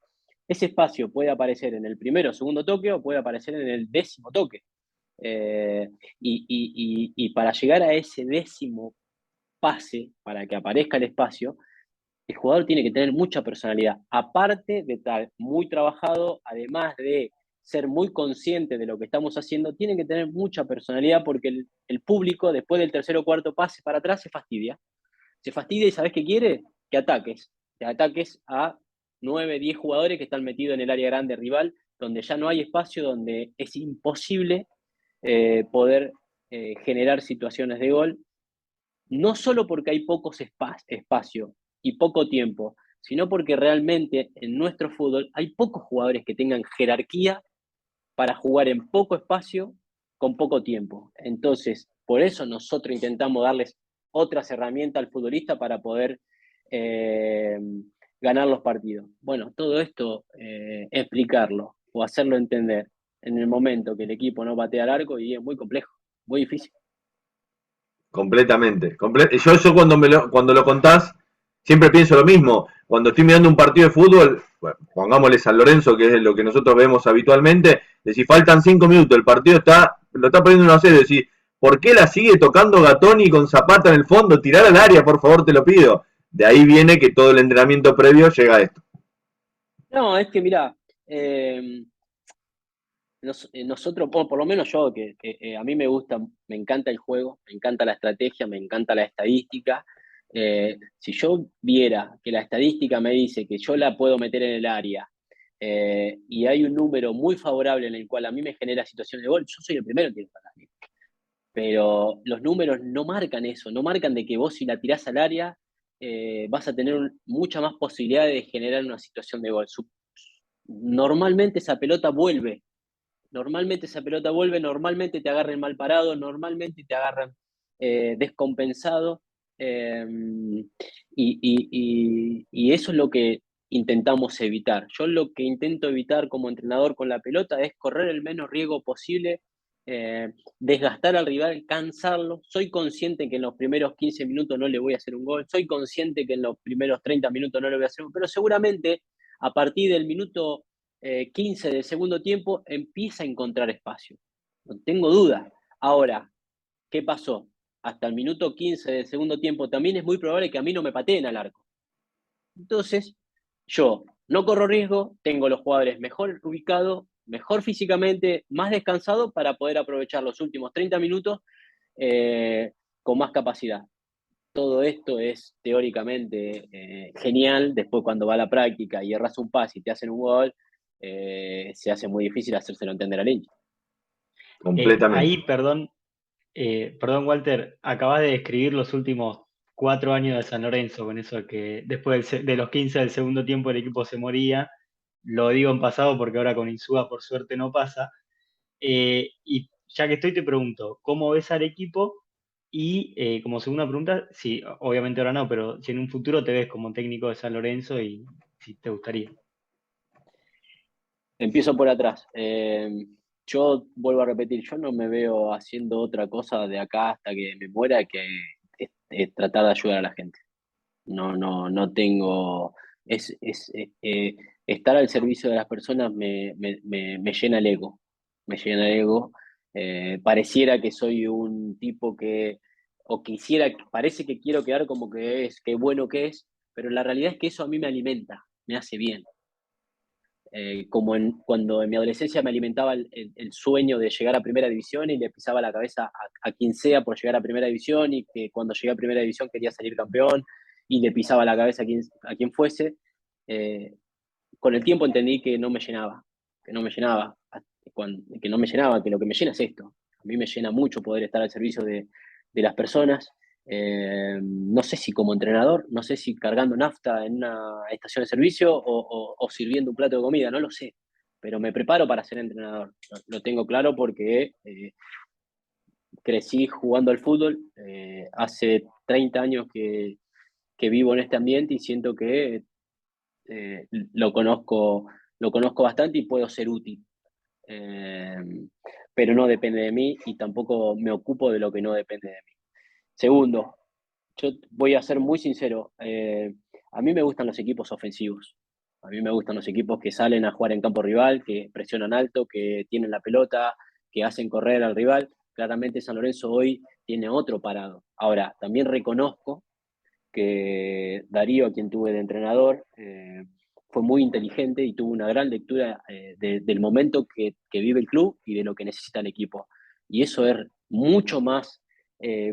ese espacio puede aparecer en el primero o segundo toque o puede aparecer en el 10º toque. Y para llegar a ese 10º pase, para que aparezca el espacio, el jugador tiene que tener mucha personalidad, aparte de estar muy trabajado, además de ser muy consciente de lo que estamos haciendo, tiene que tener mucha personalidad porque el público, después del tercer o cuarto pase para atrás, se fastidia y ¿sabes qué quiere? Que ataques a 9, 10 jugadores que están metidos en el área grande rival, donde ya no hay espacio, donde es imposible poder generar situaciones de gol, no solo porque hay pocos espacio y poco tiempo, sino porque realmente en nuestro fútbol hay pocos jugadores que tengan jerarquía para jugar en poco espacio con poco tiempo. Entonces, por eso nosotros intentamos darles otras herramientas al futbolista para poder eh, ganar los partidos. Bueno, todo esto explicarlo o hacerlo entender en el momento que el equipo no patea al arco y es muy complejo, muy difícil. Completamente. Yo cuando lo contás, siempre pienso lo mismo. Cuando estoy mirando un partido de fútbol, bueno, pongámosle San Lorenzo, que es lo que nosotros vemos habitualmente, decir, faltan 5 minutos, el partido lo está poniendo 1-0, decir, ¿por qué la sigue tocando Gatoni con Zapata en el fondo? Tirar al área, por favor, te lo pido. De ahí viene que todo el entrenamiento previo llega a esto. No, es que mira, nosotros, por lo menos yo, que a mí me gusta, me encanta el juego, me encanta la estrategia, me encanta la estadística. Si yo viera que la estadística me dice que yo la puedo meter en el área y hay un número muy favorable en el cual a mí me genera situaciones de gol, yo soy el primero que tiro al área. Pero los números no marcan eso, no marcan de que vos si la tirás al área vas a tener mucha más posibilidad de generar una situación de gol. Normalmente esa pelota vuelve normalmente te agarran mal parado, normalmente te agarran descompensado, eh, y eso es lo que intentamos evitar. Yo lo que intento evitar como entrenador con la pelota es correr el menos riesgo posible, desgastar al rival, cansarlo. Soy consciente que en los primeros 15 minutos no le voy a hacer un gol, soy consciente que en los primeros 30 minutos no le voy a hacer un gol, pero seguramente a partir del minuto 15 del segundo tiempo empieza a encontrar espacio. No tengo duda. Ahora, ¿qué pasó? Hasta el minuto 15 del segundo tiempo también es muy probable que a mí no me pateen al arco. Entonces, yo no corro riesgo, tengo los jugadores mejor ubicados, mejor físicamente, más descansados para poder aprovechar los últimos 30 minutos con más capacidad. Todo esto es teóricamente genial. Después, cuando va a la práctica y erras un pase y te hacen un gol, se hace muy difícil hacérselo entender al hincha. Completamente. Ahí, perdón, Walter, acabas de describir los últimos 4 años de San Lorenzo, con eso de que después de los 15 del segundo tiempo el equipo se moría. Lo digo en pasado porque ahora con Insúa por suerte no pasa. Y ya que estoy, te pregunto, ¿cómo ves al equipo? Y como segunda pregunta, sí, obviamente ahora no, pero si en un futuro te ves como técnico de San Lorenzo y si te gustaría. Empiezo por atrás. Yo vuelvo a repetir, yo no me veo haciendo otra cosa de acá hasta que me muera que es tratar de ayudar a la gente. No tengo. Estar al servicio de las personas me llena el ego. Me llena el ego. Pareciera que soy un tipo o parece que quiero quedar como que qué bueno que es, pero la realidad es que eso a mí me alimenta, me hace bien. Como cuando en mi adolescencia me alimentaba el sueño de llegar a Primera División y le pisaba la cabeza a quien sea por llegar a Primera División y que cuando llegué a Primera División quería salir campeón y le pisaba la cabeza a quien fuese. con el tiempo entendí que no me llenaba, que no me llenaba, que no me llenaba, que lo que me llena es esto. A mí me llena mucho poder estar al servicio de las personas. No sé si como entrenador, no sé si cargando nafta en una estación de servicio o sirviendo un plato de comida, no lo sé, pero me preparo para ser entrenador. Lo tengo claro porque crecí jugando al fútbol, hace 30 años que vivo en este ambiente y siento que eh, lo conozco, lo conozco bastante y puedo ser útil. Eh, pero no depende de mí y tampoco me ocupo de lo que no depende de mí. Segundo, yo voy a ser muy sincero, a mí me gustan los equipos ofensivos. A mí me gustan los equipos que salen a jugar en campo rival, que presionan alto, que tienen la pelota, que hacen correr al rival. Claramente San Lorenzo hoy tiene otro parado. Ahora, también reconozco que Darío, a quien tuve de entrenador, fue muy inteligente y tuvo una gran lectura del momento que vive el club y de lo que necesita el equipo. Y eso es mucho más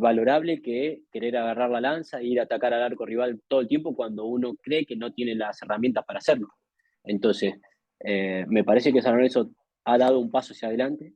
valorable que querer agarrar la lanza e ir a atacar al arco rival todo el tiempo cuando uno cree que no tiene las herramientas para hacerlo. Entonces, me parece que San Lorenzo ha dado un paso hacia adelante.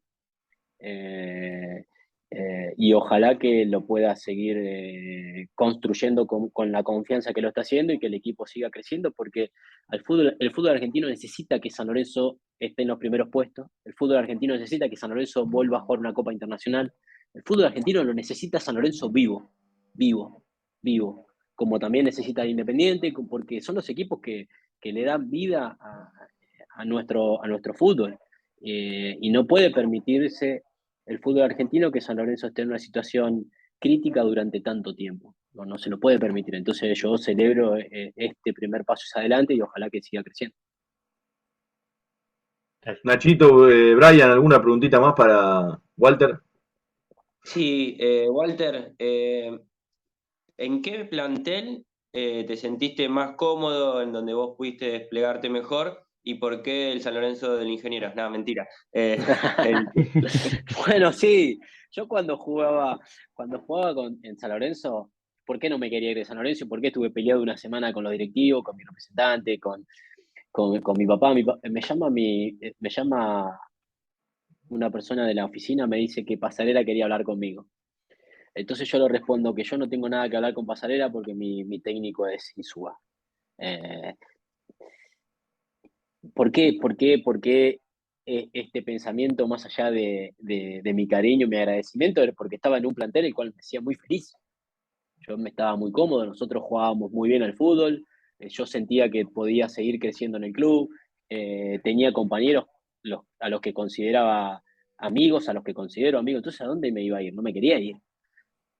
Eh, y ojalá que lo pueda seguir construyendo con la confianza que lo está haciendo y que el equipo siga creciendo, porque el fútbol argentino necesita que San Lorenzo esté en los primeros puestos, el fútbol argentino necesita que San Lorenzo vuelva a jugar una Copa Internacional, el fútbol argentino lo necesita San Lorenzo vivo, vivo, vivo, como también necesita el Independiente, porque son los equipos que le dan vida a nuestro fútbol. Y no puede permitirse el fútbol argentino que San Lorenzo esté en una situación crítica durante tanto tiempo. No, no se lo puede permitir. Entonces yo celebro este primer paso hacia adelante y ojalá que siga creciendo. Nachito, Brian, ¿alguna preguntita más para Walter? Sí, Walter, ¿en qué plantel te sentiste más cómodo, en donde vos pudiste desplegarte mejor? ¿Y por qué el San Lorenzo del Ingeniero? Nada, mentira. El- Bueno, sí, yo cuando jugaba en San Lorenzo, ¿por qué no me quería ir de San Lorenzo? ¿Por qué estuve peleado una semana con los directivos, con mi representante, con mi papá? Me llama una persona de la oficina, me dice que Pasarela quería hablar conmigo. Entonces yo le respondo que yo no tengo nada que hablar con Pasarela porque mi técnico es Insúa. Eh, ¿Por qué este pensamiento más allá de mi cariño, mi agradecimiento? Porque estaba en un plantel el cual me hacía muy feliz. Yo me estaba muy cómodo, nosotros jugábamos muy bien al fútbol, yo sentía que podía seguir creciendo en el club, tenía compañeros a los que consideraba amigos, a los que considero amigos, entonces ¿a dónde me iba a ir? No me quería ir.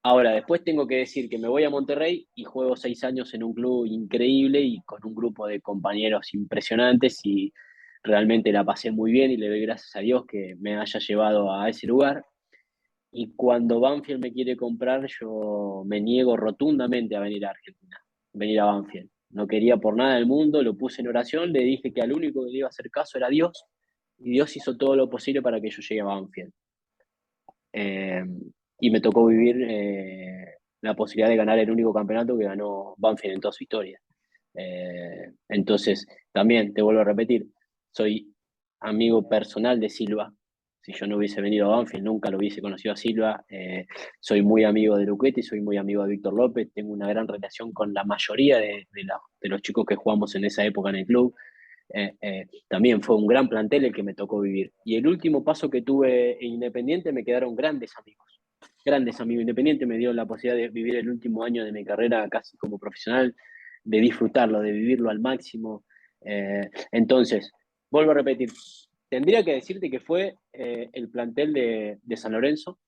Ahora, después tengo que decir que me voy a Monterrey y juego 6 años en un club increíble y con un grupo de compañeros impresionantes y realmente la pasé muy bien y le doy gracias a Dios que me haya llevado a ese lugar. Y cuando Banfield me quiere comprar, yo me niego rotundamente a venir a Argentina, venir a Banfield. No quería por nada del mundo, lo puse en oración, le dije que al único que le iba a hacer caso era Dios y Dios hizo todo lo posible para que yo llegue a Banfield. Eh, y me tocó vivir la posibilidad de ganar el único campeonato que ganó Banfield en toda su historia. Entonces, también te vuelvo a repetir, soy amigo personal de Silva. Si yo no hubiese venido a Banfield, nunca lo hubiese conocido a Silva. Soy muy amigo de Luchetti, soy muy amigo de Víctor López, tengo una gran relación con la mayoría de los chicos que jugamos en esa época en el club. También fue un gran plantel el que me tocó vivir. Y el último paso que tuve en Independiente me quedaron grandes amigos. Grandes amigos. Independiente me dio la posibilidad de vivir el último año de mi carrera casi como profesional, de disfrutarlo, de vivirlo al máximo. Entonces, vuelvo a repetir, tendría que decirte que fue el plantel de San Lorenzo,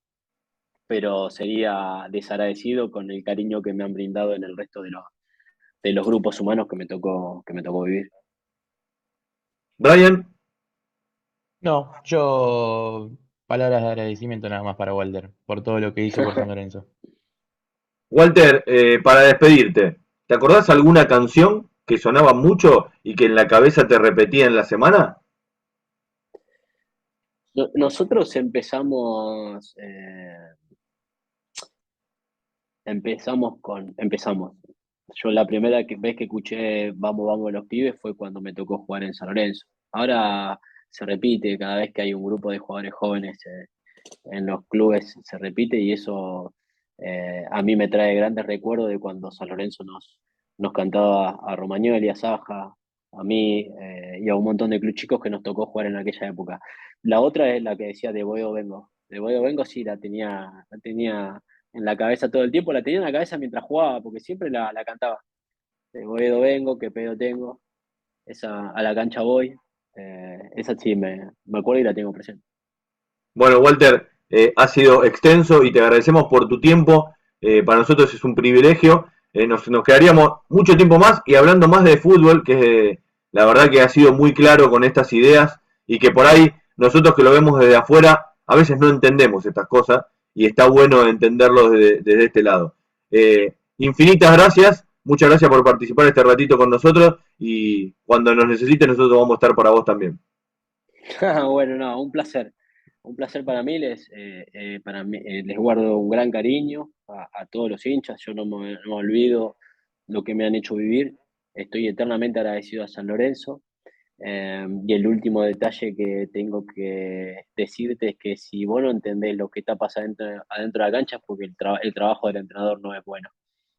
pero sería desagradecido con el cariño que me han brindado en el resto de los grupos humanos que me tocó vivir. Brian, No, yo palabras de agradecimiento nada más para Walter por todo lo que hizo por San Lorenzo. Walter, para despedirte, ¿te acordás alguna canción que sonaba mucho y que en la cabeza te repetía en la semana? Nosotros empezamos. Yo la primera vez que escuché Vamos, vamos los pibes fue cuando me tocó jugar en San Lorenzo. Ahora se repite cada vez que hay un grupo de jugadores jóvenes en los clubes, se repite y eso a mí me trae grandes recuerdos de cuando San Lorenzo nos cantaba a Romagnoli, a Saja, a mí y a un montón de club chicos que nos tocó jugar en aquella época. La otra es la que decía de Boedo Vengo. De Boedo Vengo sí la tenía en la cabeza todo el tiempo, la tenía en la cabeza mientras jugaba, porque siempre la cantaba. De Boedo vengo, qué pedo tengo, esa a la cancha voy, esa sí me acuerdo y la tengo presente. Bueno, Walter, ha sido extenso y te agradecemos por tu tiempo. Para nosotros es un privilegio. Nos quedaríamos mucho tiempo más y hablando más de fútbol, que la verdad que ha sido muy claro con estas ideas y que por ahí nosotros que lo vemos desde afuera a veces no entendemos estas cosas y está bueno entenderlo desde este lado. Infinitas gracias, muchas gracias por participar este ratito con nosotros y cuando nos necesites nosotros vamos a estar para vos también. Bueno, no, un placer para mí, para mí, les guardo un gran cariño a todos los hinchas, yo no me olvido lo que me han hecho vivir, estoy eternamente agradecido a San Lorenzo. Y el último detalle que tengo que decirte es que si vos no entendés lo que está pasando adentro de la cancha es porque el trabajo del entrenador no es bueno.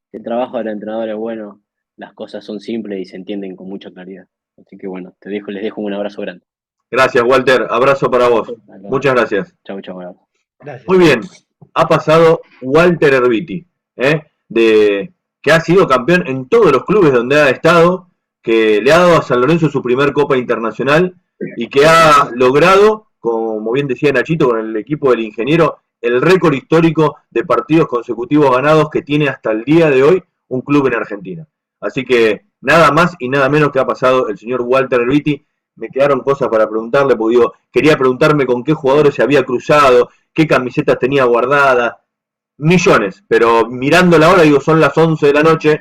Si el trabajo del entrenador es bueno, las cosas son simples y se entienden con mucha claridad. Así que bueno, les dejo un abrazo grande. Gracias, Walter. Abrazo para vos. Muchas gracias. Chau, chau, abrazo. Gracias. Muy bien. Ha pasado Walter Herbiti, que ha sido campeón en todos los clubes donde ha estado, que le ha dado a San Lorenzo su primer Copa Internacional y que ha logrado, como bien decía Nachito, con el equipo del ingeniero, el récord histórico de partidos consecutivos ganados que tiene hasta el día de hoy un club en Argentina. Así que nada más y nada menos que ha pasado el señor Walter Herbiti. Me quedaron cosas para preguntarle, porque digo, quería preguntarme con qué jugadores se había cruzado, qué camisetas tenía guardadas, millones, pero mirando la hora, digo, son las 11 de la noche,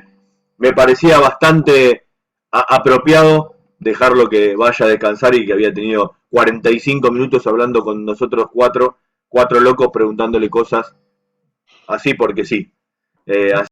me parecía bastante apropiado dejarlo que vaya a descansar y que había tenido 45 minutos hablando con nosotros cuatro locos preguntándole cosas así porque sí.